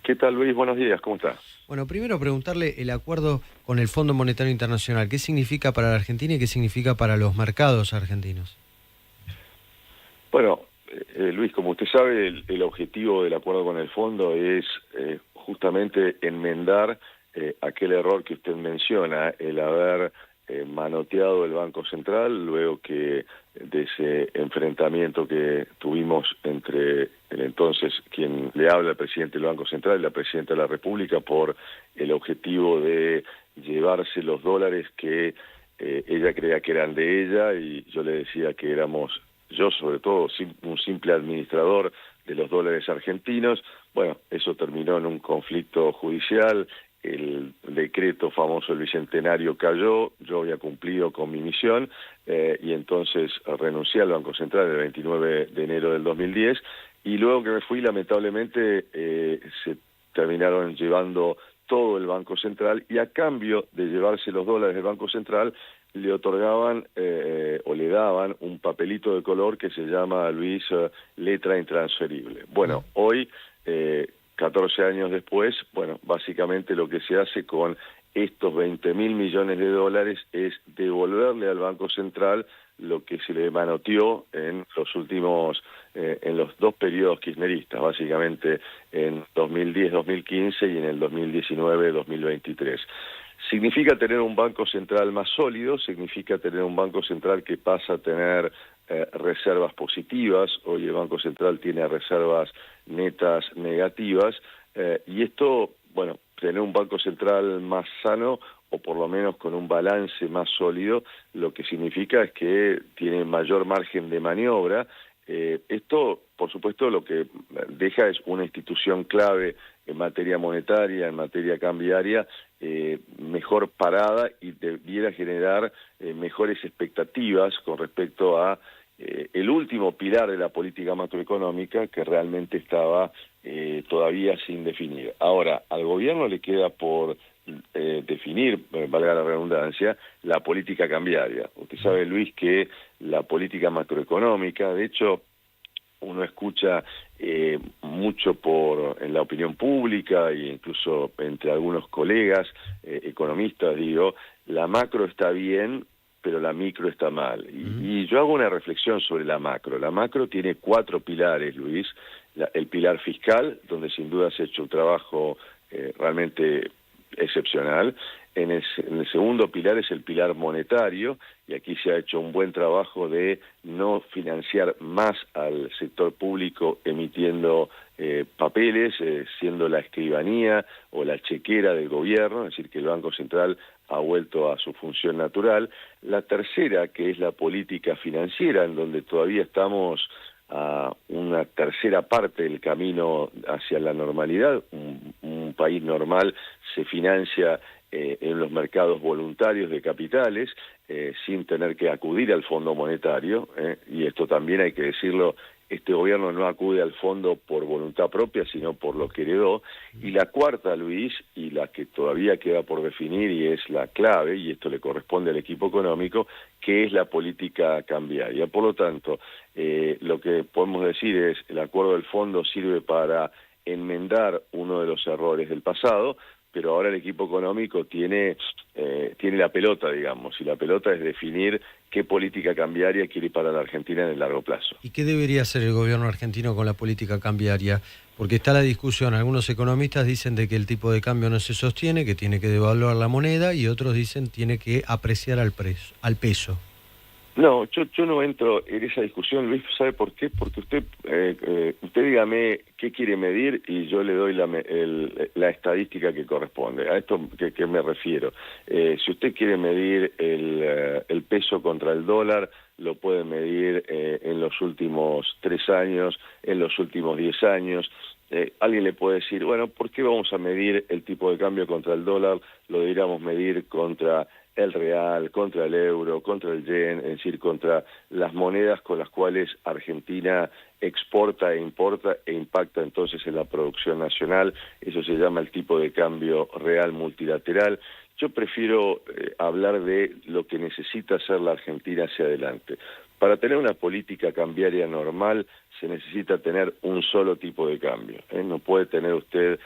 ¿Qué tal, Luis? Buenos días, ¿cómo está? Bueno, primero preguntarle el acuerdo con el Fondo Monetario Internacional. ¿Qué significa para la Argentina y qué significa para los mercados argentinos? Bueno, Luis, como usted sabe, el objetivo del acuerdo con el fondo es justamente enmendar aquel error que usted menciona, el haber manoteado el Banco Central luego que de ese enfrentamiento que tuvimos entre el entonces quien le habla, el presidente del Banco Central y la presidenta de la República, por el objetivo de llevarse los dólares que ella creía que eran de ella y yo le decía que éramos, yo sobre todo, un simple administrador de los dólares argentinos. Bueno, eso terminó en un conflicto judicial, el decreto famoso del Bicentenario cayó, yo había cumplido con mi misión y entonces renuncié al Banco Central el 29 de enero del 2010 y luego que me fui, lamentablemente, se terminaron llevando todo el Banco Central y a cambio de llevarse los dólares del Banco Central le otorgaban o le daban un papelito de color que se llama, Luis, letra intransferible. Bueno, hoy, 14 años después, bueno, básicamente lo que se hace con estos 20.000 millones de dólares es devolverle al Banco Central lo que se le manoteó en los últimos, en los dos periodos kirchneristas, básicamente en 2010-2015 y en el 2019-2023. Significa tener un Banco Central más sólido, significa tener un Banco Central que pasa a tener reservas positivas. Hoy el Banco Central tiene reservas netas negativas y esto, bueno, tener un Banco Central más sano o por lo menos con un balance más sólido, lo que significa es que tiene mayor margen de maniobra. Esto, por supuesto, lo que deja es una institución clave en materia monetaria, en materia cambiaria, mejor parada y debiera generar mejores expectativas con respecto a el último pilar de la política macroeconómica que realmente estaba todavía sin definir. Ahora, al gobierno le queda por definir, valga la redundancia, la política cambiaria. Usted sabe, Luis, que la política macroeconómica, de hecho, uno escucha mucho en la opinión pública e incluso entre algunos colegas economistas, digo, la macro está bien, pero la micro está mal. Y yo hago una reflexión sobre la macro. La macro tiene 4 pilares, Luis. El pilar fiscal, donde sin duda se ha hecho un trabajo realmente excepcional. En el segundo pilar es el pilar monetario, y aquí se ha hecho un buen trabajo de no financiar más al sector público emitiendo papeles, siendo la escribanía o la chequera del gobierno, es decir, que el Banco Central ha vuelto a su función natural. La tercera, que es la política financiera, en donde todavía estamos a una tercera parte del camino hacia la normalidad. Un país normal se financia en los mercados voluntarios de capitales, sin tener que acudir al Fondo Monetario, y esto también hay que decirlo, este gobierno no acude al fondo por voluntad propia, sino por lo que heredó. Y la cuarta, Luis, y la que todavía queda por definir y es la clave, y esto le corresponde al equipo económico, que es la política cambiaria. Por lo tanto, lo que podemos decir es el acuerdo del fondo sirve para enmendar uno de los errores del pasado, pero ahora el equipo económico tiene la pelota, digamos, y la pelota es definir qué política cambiaria quiere para la Argentina en el largo plazo. ¿Y qué debería hacer el gobierno argentino con la política cambiaria? Porque está la discusión, algunos economistas dicen de que el tipo de cambio no se sostiene, que tiene que devaluar la moneda, y otros dicen tiene que apreciar al peso. No, yo no entro en esa discusión, Luis. ¿Sabe por qué? Porque usted dígame qué quiere medir y yo le doy la estadística que corresponde. ¿A esto que me refiero? Si usted quiere medir el peso contra el dólar, lo puede medir en los últimos 3 años, en los últimos 10 años. Alguien le puede decir, bueno, ¿por qué vamos a medir el tipo de cambio contra el dólar? Lo deberíamos medir contra el real, contra el euro, contra el yen, es decir, contra las monedas con las cuales Argentina exporta e importa e impacta entonces en la producción nacional. Eso se llama el tipo de cambio real multilateral. Yo prefiero hablar de lo que necesita hacer la Argentina hacia adelante. Para tener una política cambiaria normal se necesita tener un solo tipo de cambio. No puede tener usted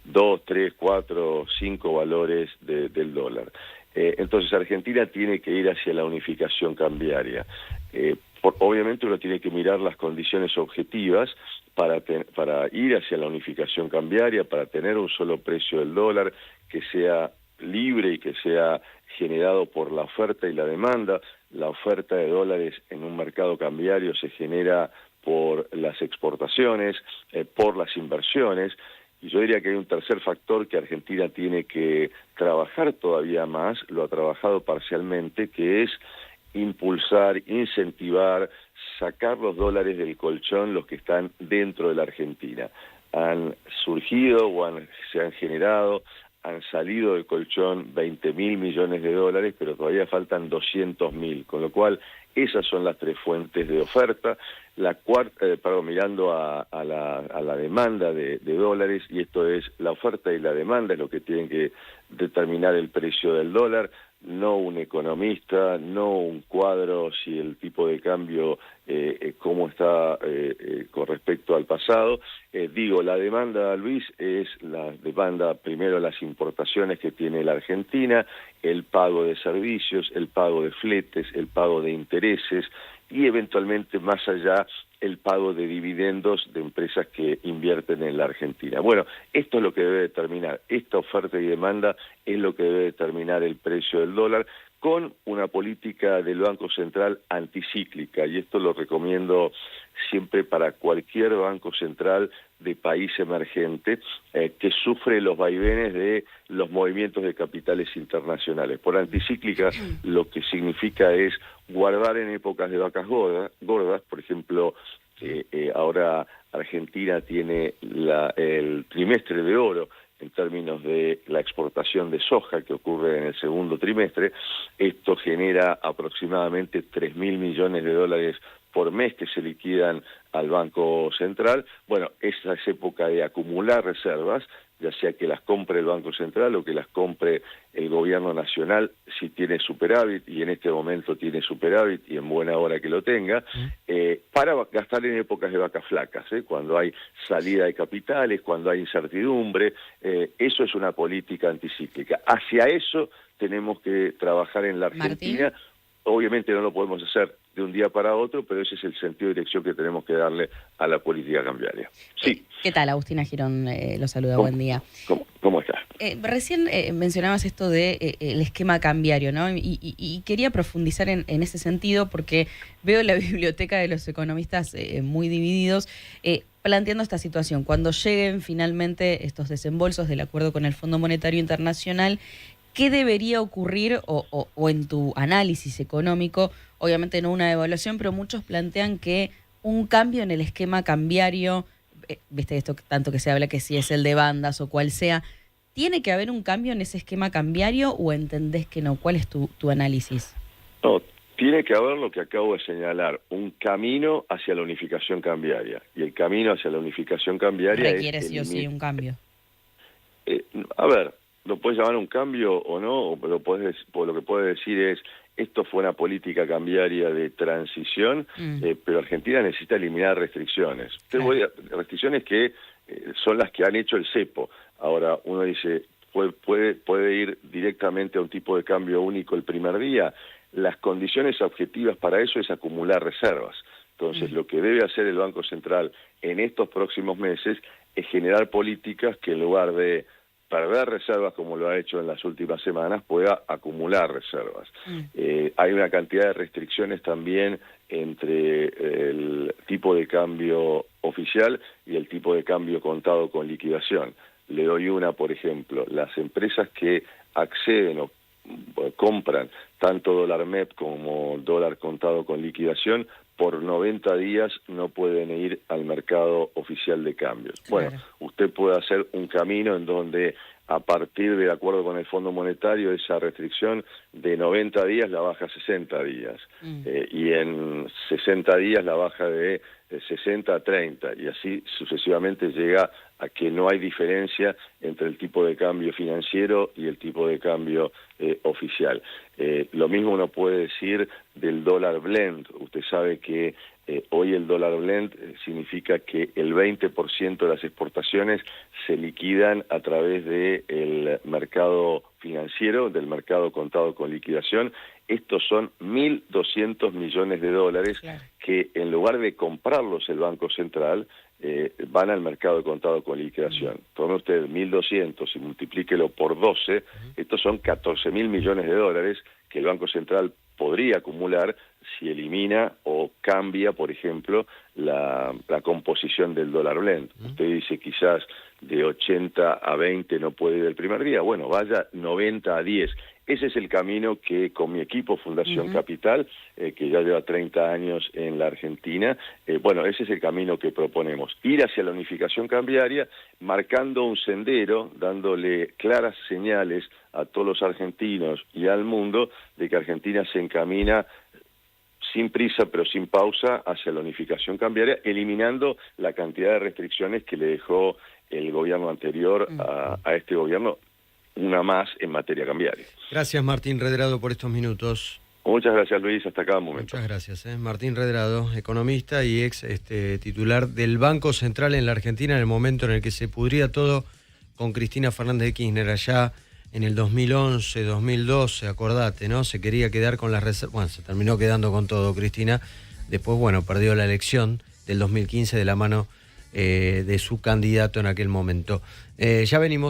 2, 3, 4, 5 valores del dólar. Entonces Argentina tiene que ir hacia la unificación cambiaria. Obviamente uno tiene que mirar las condiciones objetivas para ir hacia la unificación cambiaria, para tener un solo precio del dólar que sea libre y que sea generado por la oferta y la demanda. La oferta de dólares en un mercado cambiario se genera por las exportaciones, por las inversiones, y yo diría que hay un tercer factor que Argentina tiene que trabajar todavía más, lo ha trabajado parcialmente, que es impulsar, incentivar, sacar los dólares del colchón, los que están dentro de la Argentina. Han surgido o se han generado, han salido del colchón 20.000 millones de dólares, pero todavía faltan 200.000, con lo cual esas son las tres fuentes de oferta. La cuarta, mirando a la demanda de dólares, y esto es la oferta y la demanda, es lo que tienen que determinar el precio del dólar, no un economista, no un cuadro, si el tipo de cambio, cómo está con respecto al pasado. La demanda, Luis, es la demanda, primero, las importaciones que tiene la Argentina, el pago de servicios, el pago de fletes, el pago de intereses y eventualmente más allá el pago de dividendos de empresas que invierten en la Argentina. Bueno, esto es lo que debe determinar, esta oferta y demanda es lo que debe determinar el precio del dólar, con una política del Banco Central anticíclica, y esto lo recomiendo siempre para cualquier banco central de país emergente que sufre los vaivenes de los movimientos de capitales internacionales. Por anticíclica lo que significa es guardar en épocas de vacas gordas, por ejemplo, ahora Argentina tiene el trimestre de oro en términos de la exportación de soja que ocurre en el segundo trimestre. Esto genera aproximadamente 3.000 millones de dólares por mes que se liquidan al Banco Central. Bueno, esa es época de acumular reservas, ya sea que las compre el Banco Central o que las compre el gobierno nacional si tiene superávit, y en este momento tiene superávit y en buena hora que lo tenga, para gastar en épocas de vacas flacas, cuando hay salida de capitales, cuando hay incertidumbre. Eso es una política anticíclica. Hacia eso tenemos que trabajar en la Argentina. Martín. Obviamente no lo podemos hacer de un día para otro, pero ese es el sentido de dirección que tenemos que darle a la política cambiaria. Sí. ¿Qué tal? Agustina Girón lo saluda, buen día. ¿Cómo estás? Recién mencionabas esto de el esquema cambiario, ¿no? Y quería profundizar en ese sentido porque veo la biblioteca de los economistas muy divididos, planteando esta situación. Cuando lleguen finalmente estos desembolsos del acuerdo con el Fondo Monetario Internacional, ¿qué debería ocurrir o en tu análisis económico? Obviamente no una evaluación, pero muchos plantean que un cambio en el esquema cambiario, viste esto tanto que se habla que si es el de bandas o cual sea, ¿tiene que haber un cambio en ese esquema cambiario o entendés que no? ¿Cuál es tu análisis? No, tiene que haber lo que acabo de señalar, un camino hacia la unificación cambiaria. Y el camino hacia la unificación cambiaria requiere sí o sí un cambio. Lo puedes llamar un cambio o no, pero lo que puedes decir es, esto fue una política cambiaria de transición, pero Argentina necesita eliminar restricciones. Claro. Restricciones que son las que han hecho el cepo. Ahora, uno dice, ¿puede ir directamente a un tipo de cambio único el primer día? Las condiciones objetivas para eso es acumular reservas. Entonces, lo que debe hacer el Banco Central en estos próximos meses es generar políticas que en lugar de perder reservas como lo ha hecho en las últimas semanas, pueda acumular reservas. Hay una cantidad de restricciones también entre el tipo de cambio oficial y el tipo de cambio contado con liquidación. Le doy una, por ejemplo, las empresas que acceden o compran tanto dólar MEP como dólar contado con liquidación, por 90 días no pueden ir al mercado oficial de cambios. Claro. Bueno, usted puede hacer un camino en donde a partir del acuerdo con el Fondo Monetario, esa restricción de 90 días la baja a 60 días, y en 60 días la baja de 60 a 30, y así sucesivamente llega a que no hay diferencia entre el tipo de cambio financiero y el tipo de cambio oficial. Lo mismo uno puede decir del dólar blend. Usted sabe que hoy el dólar blend significa que el 20% de las exportaciones se liquidan a través del mercado financiero, del mercado contado con liquidación. Estos son 1.200 millones de dólares, claro, que en lugar de comprarlos el Banco Central, van al mercado de contado con liquidación. Tome usted 1.200 y multiplíquelo por 12, estos son 14.000 millones de dólares que el Banco Central podría acumular si elimina o cambia, por ejemplo, la composición del dólar blend. Usted dice quizás de 80 a 20 no puede ir el primer día, bueno, vaya 90 a 10. Ese es el camino que con mi equipo Fundación Capital, que ya lleva 30 años en la Argentina, bueno, ese es el camino que proponemos. Ir hacia la unificación cambiaria, marcando un sendero, dándole claras señales a todos los argentinos y al mundo de que Argentina se encamina sin prisa pero sin pausa hacia la unificación cambiaria, eliminando la cantidad de restricciones que le dejó el gobierno anterior a este gobierno, una más en materia cambiaria. Gracias, Martín Redrado, por estos minutos. Muchas gracias, Luis, hasta cada momento. Muchas gracias. Martín Redrado, economista y ex titular del Banco Central en la Argentina, en el momento en el que se pudría todo con Cristina Fernández de Kirchner allá en el 2011, 2012, acordate, ¿no? Se quería quedar con las reservas, bueno, se terminó quedando con todo Cristina, después, bueno, perdió la elección del 2015 de la mano de su candidato en aquel momento. Ya venimos.